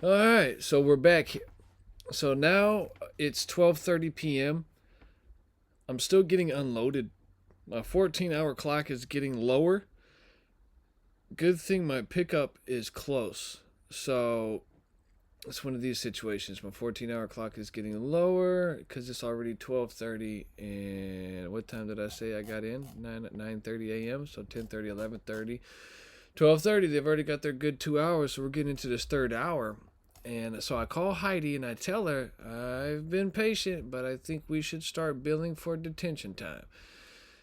All right, so we're back. So now it's 12:30 p.m. I'm still getting unloaded. My 14-hour clock is getting lower. Good thing my pickup is close. So it's one of these situations. My 14-hour clock is getting lower because it's already 12:30. And what time did I say I got in? 9:30 a.m. So 10:30, 11:30, 12:30. They've already got their good 2 hours. So we're getting into this third hour. And so I call Heidi and I tell her, I've been patient, but I think we should start billing for detention time.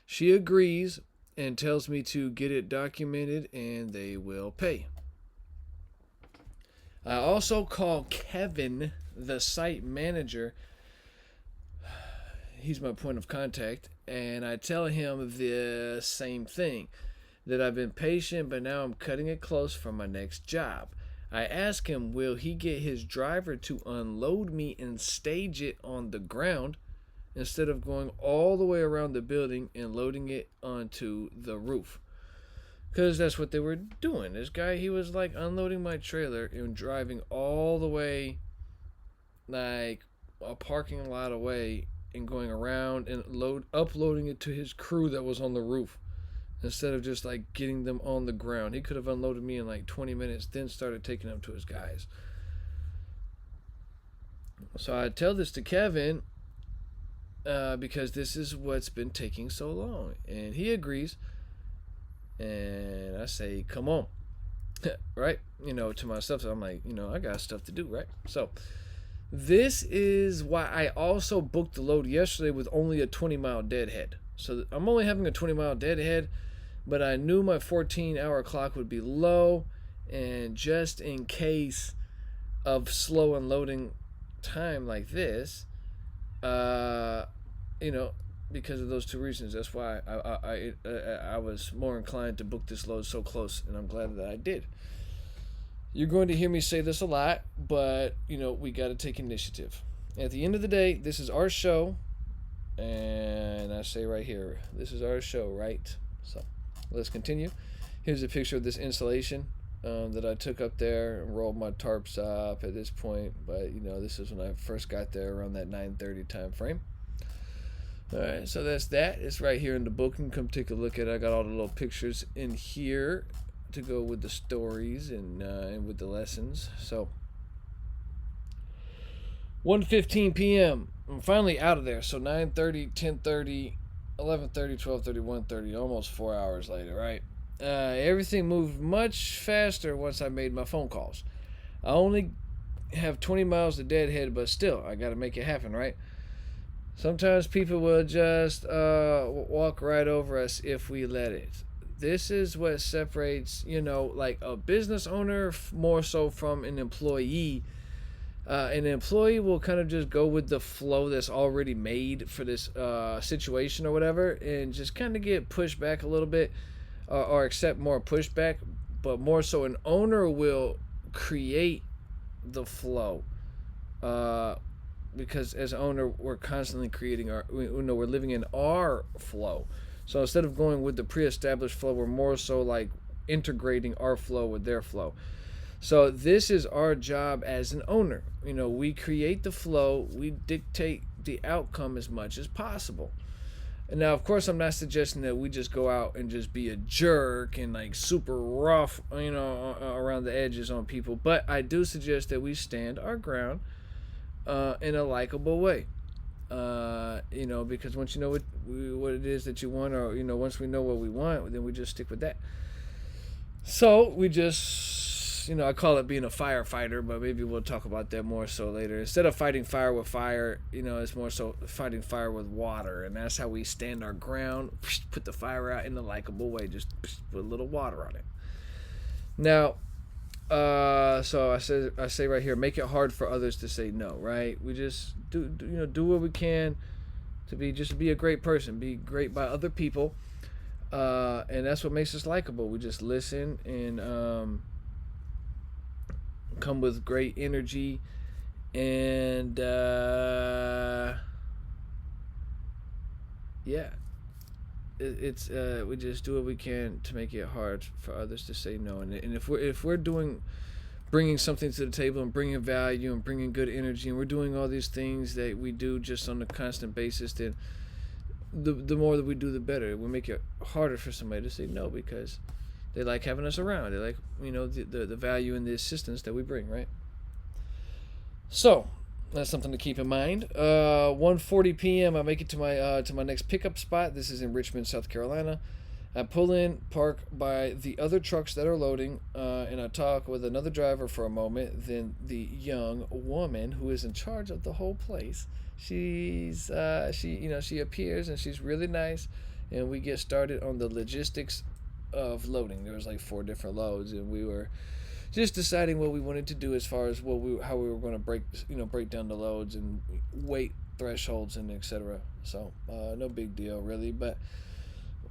She agrees and tells me to get it documented and they will pay. I also call Kevin, the site manager. He's my point of contact. And I tell him the same thing, that I've been patient, but now I'm cutting it close for my next job. I ask him, will he get his driver to unload me and stage it on the ground instead of going all the way around the building and loading it onto the roof? Because that's what they were doing. This guy, he was like unloading my trailer and driving all the way, like a parking lot away, and going around and uploading it to his crew that was on the roof, instead of just like getting them on the ground. He could have unloaded me in like 20 minutes, then started taking them to his guys. So I tell this to Kevin because this is what's been taking so long. And he agrees. And I say, come on. Right? To myself. So I'm like, I got stuff to do, right? So this is why I also booked the load yesterday with only a 20-mile deadhead. So I'm only having a 20-mile deadhead, but I knew my 14-hour clock would be low, and just in case of slow unloading time like this, because of those two reasons, that's why I was more inclined to book this load so close, and I'm glad that I did. You're going to hear me say this a lot, but we got to take initiative. At the end of the day, this is our show, and I say right here, this is our show, right? So let's continue. Here's a picture of this installation that I took up there and rolled my tarps up at this point. But this is when I first got there around that 9:30 time frame. All right, so that's that. It's right here in the book. You can come take a look at it. I got all the little pictures in here to go with the stories and with the lessons. So 1:15 p.m. I'm finally out of there. So 9:30, 10:30, 11:30, 12:30, 1:30, almost 4 hours later, right? Everything moved much faster once I made my phone calls. I only have 20 miles to deadhead, but still, I got to make it happen, right? Sometimes people will just walk right over us if we let it. This is what separates, like a business owner more so from an employee. An employee will kind of just go with the flow that's already made for this situation or whatever, and just kind of get pushed back a little bit, or accept more pushback. But more so, an owner will create the flow, because as an owner, we're constantly creating we're living in our flow. So instead of going with the pre-established flow, we're more so like integrating our flow with their flow. So this is our job as an owner. We create the flow, we dictate the outcome as much as possible. And now, of course, I'm not suggesting that we just go out and just be a jerk and like super rough, around the edges on people. But I do suggest that we stand our ground in a likable way. Because once you know what it is that you want, or once we know what we want, then we just stick with that. So we just, I call it being a firefighter, but maybe we'll talk about that more so later. Instead of fighting fire with fire, it's more so fighting fire with water, and that's how we stand our ground. Put the fire out in a likable way, just put a little water on it. Now, so I say right here, make it hard for others to say no, right? We just do what we can to be a great person, be great by other people, and that's what makes us likable. We just listen and come with great energy, and we just do what we can to make it hard for others to say no. And if we're doing bringing something to the table and bringing value and bringing good energy, and we're doing all these things that we do just on a constant basis, then the more that we do, the better. We make it harder for somebody to say no, because they like having us around. They like, the value and the assistance that we bring, right? So that's something to keep in mind. 1:40 p.m. I make it to my next pickup spot. This is in Richmond, South Carolina. I pull in, park by the other trucks that are loading, and I talk with another driver for a moment. Then the young woman who is in charge of the whole place, she appears, and she's really nice, and we get started on the logistics of loading. There was like 4 different loads, and we were just deciding what we wanted to do as far as how we were going to break down the loads and weight thresholds and etc. So no big deal really, but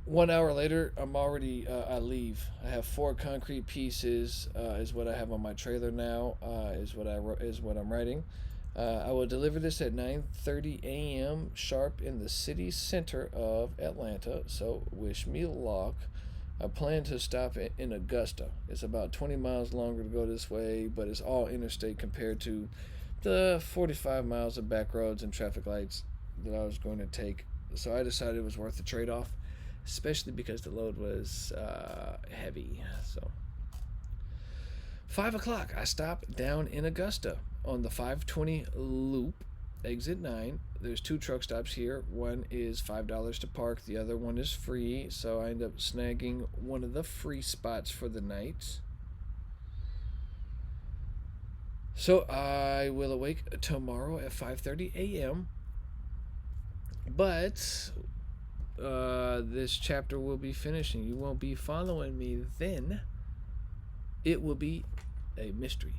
1 hour later, I'm already, I leave. I have 4 concrete pieces, is what I have on my trailer now, is what I'm writing. I will deliver this at 9:30 a.m. sharp in the city center of Atlanta, so wish me luck. I plan to stop in Augusta. It's about 20 miles longer to go this way, but it's all interstate compared to the 45 miles of back roads and traffic lights that I was going to take. So I decided it was worth the trade-off, especially because the load was heavy. So 5 o'clock, I stop down in Augusta on the 520 loop, exit 9. There's 2 truck stops here. One is $5 to park, the other one is free, so I end up snagging one of the free spots for the night. So I will awake tomorrow at 5:30 a.m. But this chapter will be finishing. You won't be following me then. It will be a mystery.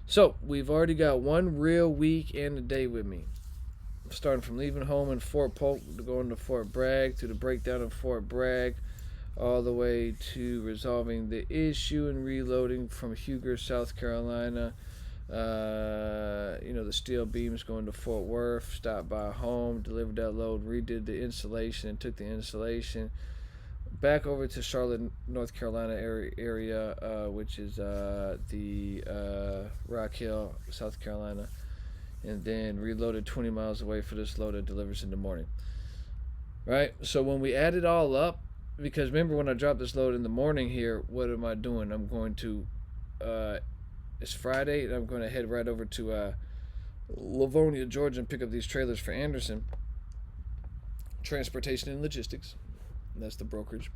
So we've already got 1 real week and a day with me. Starting from leaving home in Fort Polk to going to Fort Bragg, to the breakdown of Fort Bragg, all the way to resolving the issue and reloading from Huger, South Carolina. The steel beams going to Fort Worth, stopped by home, delivered that load, redid the installation, and took the installation back over to Charlotte, North Carolina area, which is the Rock Hill, South Carolina, and then reloaded 20 miles away for this load that delivers in the morning. Right? So when we add it all up, because remember when I dropped this load in the morning here, what am I doing? I'm going to it's Friday, and I'm going to head right over to Livonia, Georgia, and pick up these trailers for Anderson Transportation and Logistics. And that's the brokerage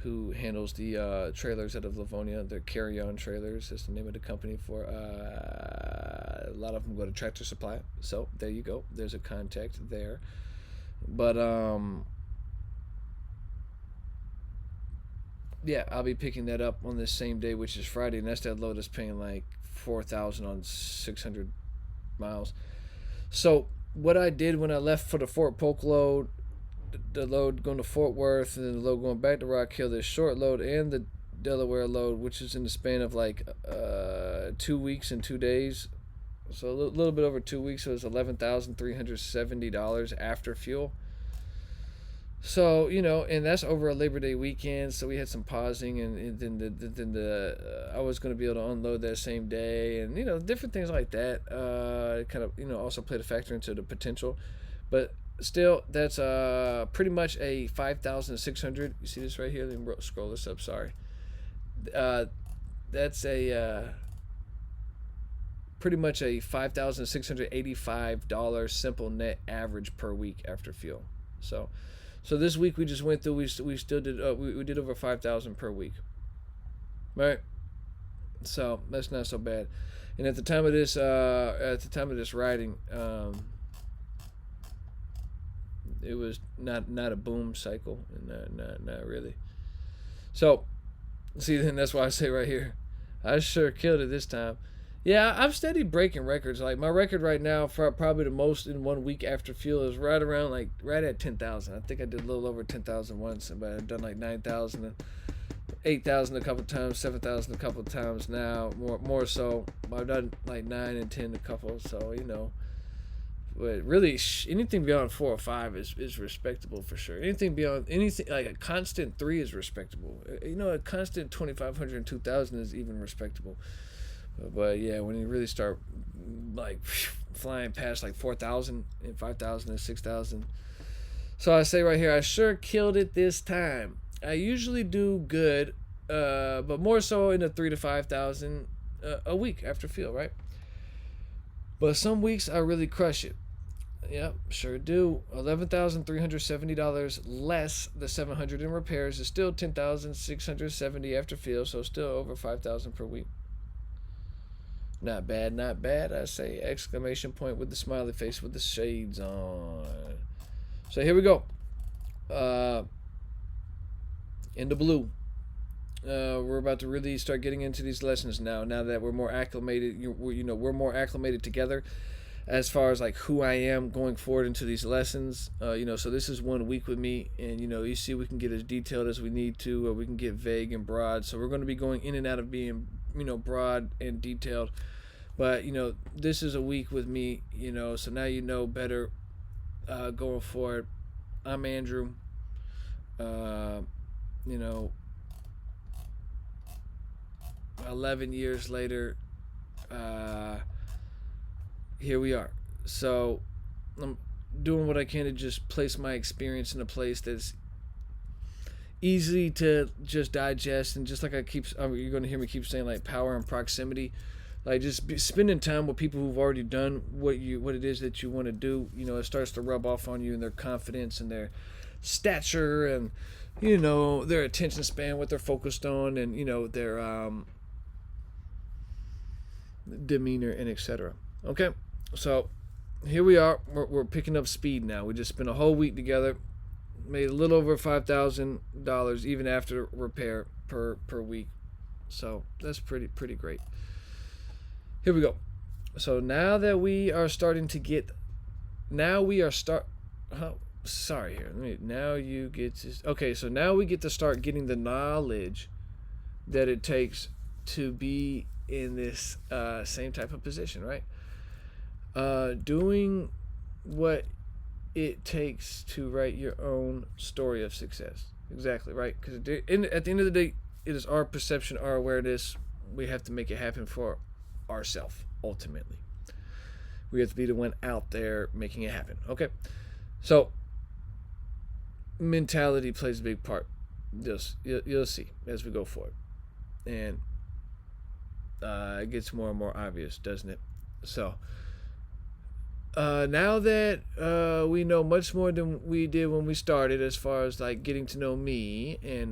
who handles the trailers out of Livonia. They're carry-on trailers. That's the name of the company for a lot of them go to Tractor Supply. So there you go. There's a contact there. But yeah, I'll be picking that up on this same day, which is Friday, and that's that load that's paying like $4,000 on 600 miles. So what I did when I left for the Fort Polk load, the load going to Fort Worth, and then the load going back to Rock Hill, this short load and the Delaware load, which is in the span of like 2 weeks and 2 days, so a little bit over 2 weeks. So it's $11,370 after fuel. So and that's over a Labor Day weekend. So we had some pausing, and then I was going to be able to unload that same day, and different things like that. Kind of also played a factor into the potential, but still, that's pretty much a 5,600. You see this right here? Let me scroll this up. Sorry. That's a pretty much a $5,685 simple net average per week after fuel. So this week we just went through. We still did we did over 5,000 per week, right? So that's not so bad. And at the time of this writing, it was not a boom cycle, not really. So see, then that's why I say right here, I sure killed it this time. Yeah, I'm steady breaking records. Like my record right now for probably the most in 1 week after fuel is right around right at 10,000. I think I did a little over 10,000 once, but I've done like 9,000 and 8,000 a couple times, 7,000 a couple times now, more so. I've done like 9 and 10 a couple, so But really, anything beyond 4 or 5 is respectable for sure. Anything beyond anything like a constant 3 is respectable. A constant 2,500 and 2,000 is even respectable. But yeah, when you really start like flying past like 4,000 and 5,000 and 6,000. So I say right here, I sure killed it this time. I usually do good, but more so in the 3 to 5,000 a week after field, right? But some weeks I really crush it. Yep, sure do. $11,370 less the 700 in repairs is still 10,670 after field, so still over 5,000 per week. Not bad, not bad. I say exclamation point with the smiley face with the shades on. So here we go. Into blue. We're about to really start getting into these lessons now. Now that we're more acclimated, we're more acclimated together, as far as like who I am going forward into these lessons. So this is 1 week with me, and you see we can get as detailed as we need to, or we can get vague and broad. So we're going to be going in and out of being broad and detailed. But this is a week with me. So now better going forward. I'm Andrew. 11 years later, here we are. So I'm doing what I can to just place my experience in a place that's easy to just digest, and just like you're going to hear me keep saying, like, power and proximity, like just spending time with people who've already done what it is that you want to do. It starts to rub off on you, and their confidence and their stature and their attention span, what they're focused on, and their demeanor and etc. Okay, so here we are. We're picking up speed now. We just spent a whole week together, made a little over $5,000 even after repair per week. So that's pretty great. Here we go. So now that we are starting to get, now we get to start getting the knowledge that it takes to be in this same type of position, right? Doing what it takes to write your own story of success. Exactly, right? Because at the end of the day, it is our perception, our awareness. We have to make it happen for ourselves, ultimately. We have to be the one out there making it happen. Okay, so mentality plays a big part. You'll see as we go forward, and it gets more and more obvious, doesn't it? So now that we know much more than we did when we started, as far as like getting to know me and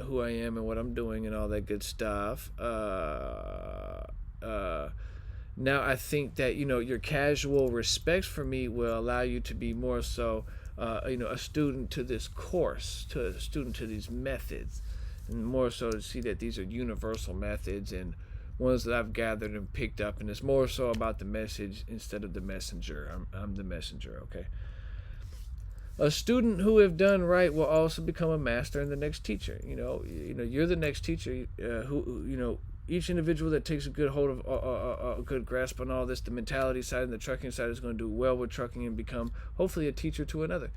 who I am and what I'm doing and all that good stuff, now I think that your casual respect for me will allow you to be more so a student to this course, to a student to these methods, and more so to see that these are universal methods and ones that I've gathered and picked up, and it's more so about the message instead of the messenger. I'm the messenger. Okay. A student who have done right will also become a master and the next teacher. You're the next teacher. Each individual that takes a good hold of a good grasp on all this, the mentality side and the trucking side, is going to do well with trucking and become hopefully a teacher to another.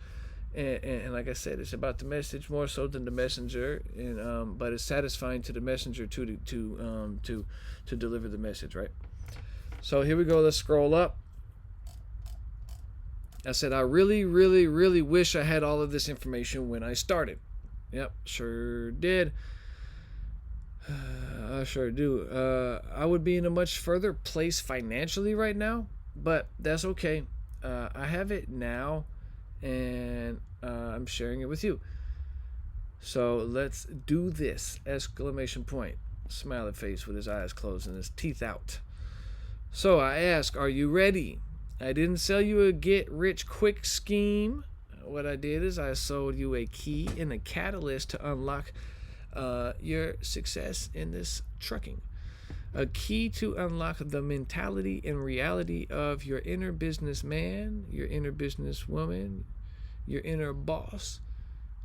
And like I said, it's about the message more so than the messenger, and but it's satisfying to the messenger to deliver the message, right? So here we go. Let's scroll up. I said I really, really, really wish I had all of this information when I started. Yep, sure did. I sure do. I would be in a much further place financially right now, but that's okay. I have it now, and I'm sharing it with you. So let's do this! Exclamation point. Smiley face with his eyes closed and his teeth out. So I ask, are you ready? I didn't sell you a get-rich-quick scheme. What I did is I sold you a key and a catalyst to unlock your success in this trucking. A key to unlock the mentality and reality of your inner businessman, your inner businesswoman, your inner boss,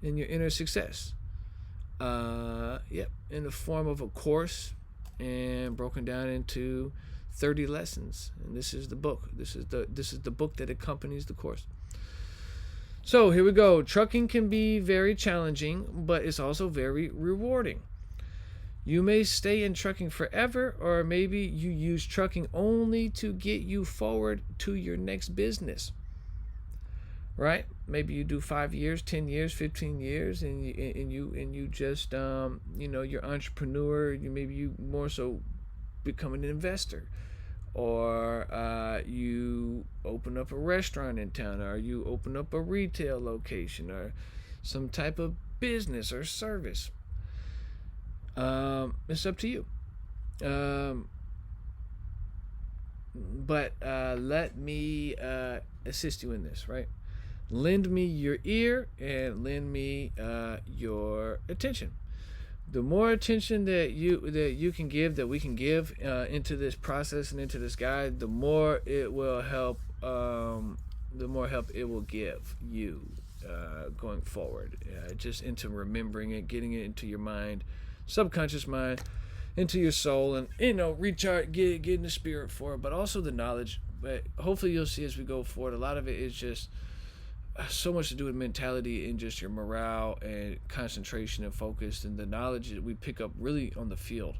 and your inner success. In the form of a course and broken down into 30 lessons, and this is the book. This is the book that accompanies the course. So here we go. Trucking can be very challenging, but it's also very rewarding. You may stay in trucking forever, or maybe you use trucking only to get you forward to your next business. Right? Maybe you do 5 years, 10 years, 15 years, and you just you're entrepreneur. You more so become an investor, or you open up a restaurant in town, or you open up a retail location, or some type of business or service. It's up to you. But let me assist you in this, right? Lend me your ear and lend me your attention. The more attention that you can give, that we can give into this process and into this guide, the more it will help. The more help it will give you going forward. Just into remembering it, getting it into your mind, subconscious mind, into your soul, and recharge, get in the spirit for it, but also the knowledge. But hopefully you'll see as we go forward, a lot of it is just so much to do with mentality and just your morale and concentration and focus, and the knowledge that we pick up really on the field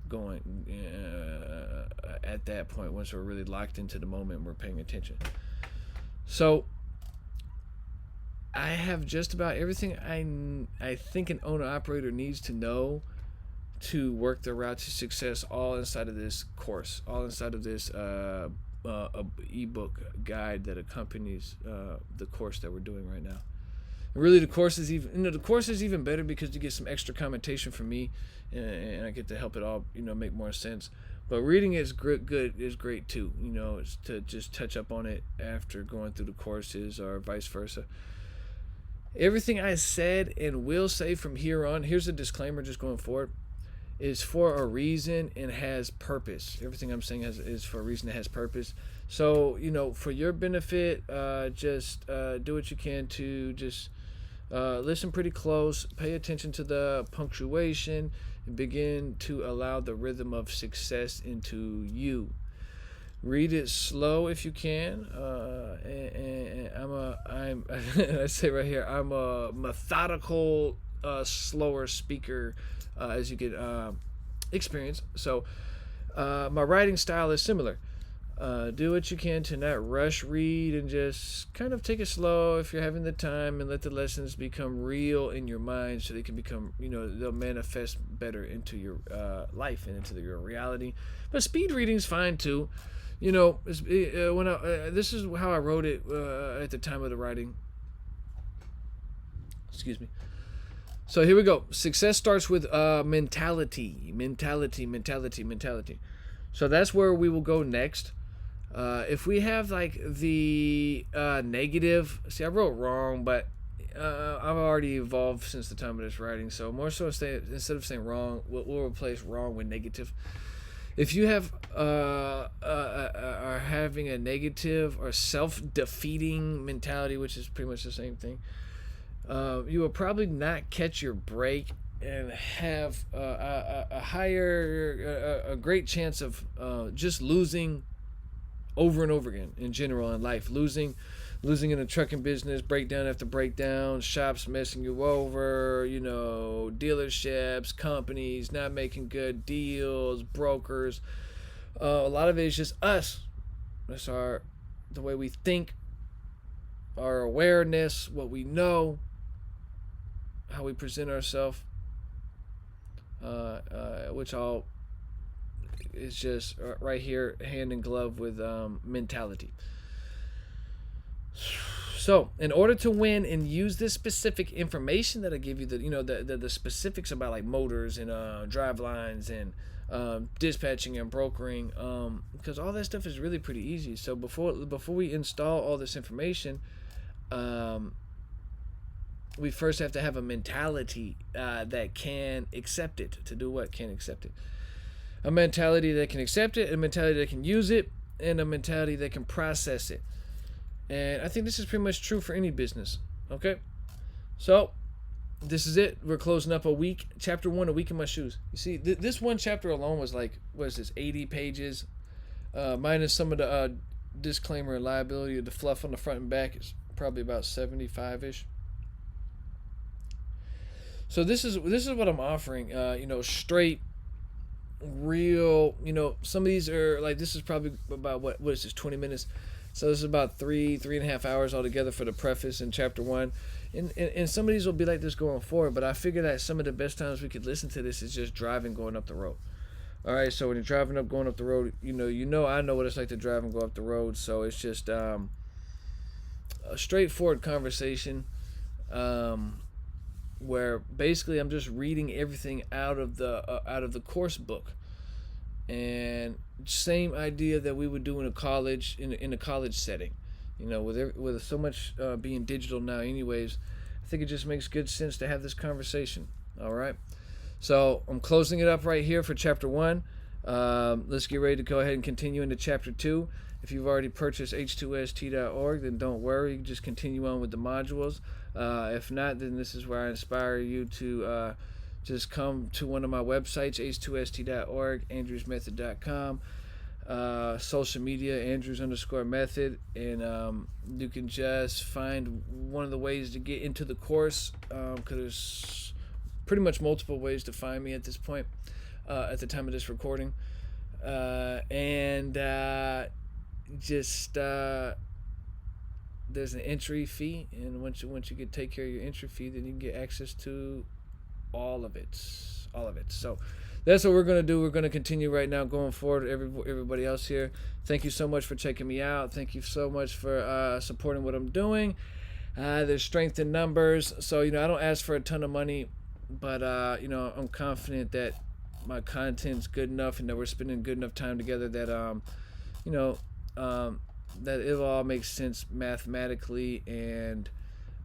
going at that point, once we're really locked into the moment and we're paying attention. So I have just about everything I think an owner-operator needs to know to work their route to success, all inside of this course, all inside of this ebook guide that accompanies the course that we're doing right now. And really, the course is even better because you get some extra commentation from me, and I get to help it all make more sense. But reading is great too. It's to just touch up on it after going through the courses, or vice versa. Everything I said and will say from here on, here's a disclaimer just going forward, is for a reason and has purpose. Everything I'm saying is for a reason that has purpose. So, for your benefit, just do what you can to just listen pretty close, pay attention to the punctuation, and begin to allow the rhythm of success into you. Read it slow if you can, and I say right here, I'm a methodical, slower speaker as you get experience. So my writing style is similar. Do what you can to not rush read, and just kind of take it slow if you're having the time, and let the lessons become real in your mind, so they can become, they'll manifest better into your life and into your reality. But speed reading is fine too. This is how I wrote it at the time of the writing. Excuse me. So here we go. Success starts with mentality. So that's where we will go next. If we have like the negative, see, I wrote wrong, but I've already evolved since the time of this writing. So more so, instead of saying wrong, we'll replace wrong with negative. If you have are having a negative or self-defeating mentality, which is pretty much the same thing, you will probably not catch your break and have a great chance of just losing over and over again in general in life. Losing in a trucking business, breakdown after breakdown, shops messing you over, dealerships, companies not making good deals, brokers. A lot of it is just us. That's the way we think, our awareness, what we know, how we present ourselves, which all is just right here, hand in glove with mentality. So, in order to win and use this specific information that I give you, the specifics about like motors and drive lines and dispatching and brokering, because all that stuff is really pretty easy. So before we install all this information, we first have to have a mentality that can accept it. To do what? Can accept it. A mentality that can accept it, a mentality that can use it, and a mentality that can process it. And I think this is pretty much true for any business. Okay? So, this is it. We're closing up a week. Chapter 1, A Week in My Shoes. You see, this one chapter alone was like, what is this, 80 pages? minus some of the disclaimer and liability of the fluff on the front and back is probably about 75-ish. So this is what I'm offering. Straight, real. Some of these are like, this is probably about what is this, 20 minutes. So this is about 3.5 hours altogether for the preface in chapter 1. And some of these will be like this going forward, but I figure that some of the best times we could listen to this is just driving, going up the road. All right, so when you're driving going up the road, I know what it's like to drive and go up the road. So it's just a straightforward conversation, where basically I'm just reading everything out of the course book, and same idea that we would do in a college setting. With so much being digital now anyways, I think it just makes good sense to have this conversation. All right, so I'm closing it up right here for chapter 1. Let's get ready to go ahead and continue into chapter 2. If you've already purchased h2st.org, then don't worry, you can just continue on with the modules. If not, then this is where I inspire you to just come to one of my websites, h2st.org, andrewsmethod.com. Social media, Andrews_method, and you can just find one of the ways to get into the course, because there's pretty much multiple ways to find me at this point, at the time of this recording, and there's an entry fee, and once you can take care of your entry fee, then you can get access to all of it. So that's what we're going to do. We're going to continue right now going forward. Everybody else here, thank you so much for checking me out. Thank you so much for supporting what I'm doing. There's strength in numbers. So, I don't ask for a ton of money, but, I'm confident that my content's good enough and that we're spending good enough time together that, that it'll all make sense mathematically, and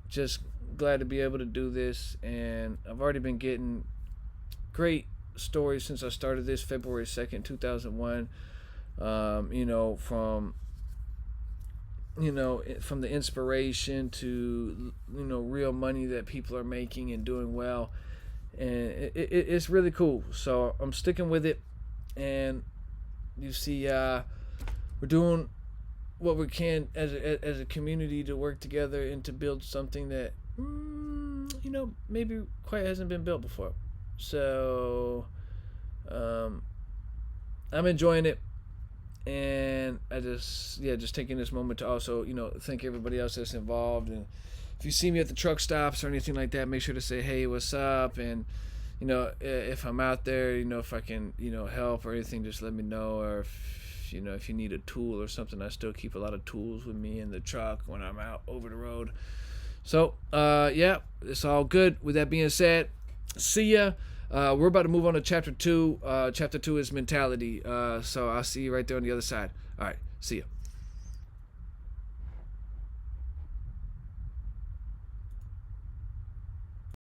just glad to be able to do this. And I've already been getting great stories since I started this February 2nd, 2001. From the inspiration to real money that people are making and doing well, and it's really cool. So I'm sticking with it, and you see, we're doing what we can as a community to work together and to build something that maybe quite hasn't been built before. So I'm enjoying it, and I just taking this moment to also thank everybody else that's involved. And if you see me at the truck stops or anything like that, make sure to say, hey, what's up? And if I'm out there, if I can help or anything, just let me know. Or if you need a tool or something, I still keep a lot of tools with me in the truck when I'm out over the road. So it's all good. With that being said, see ya. We're about to move on to chapter 2. Chapter 2 is mentality. So I'll see you right there on the other side. All right, see ya.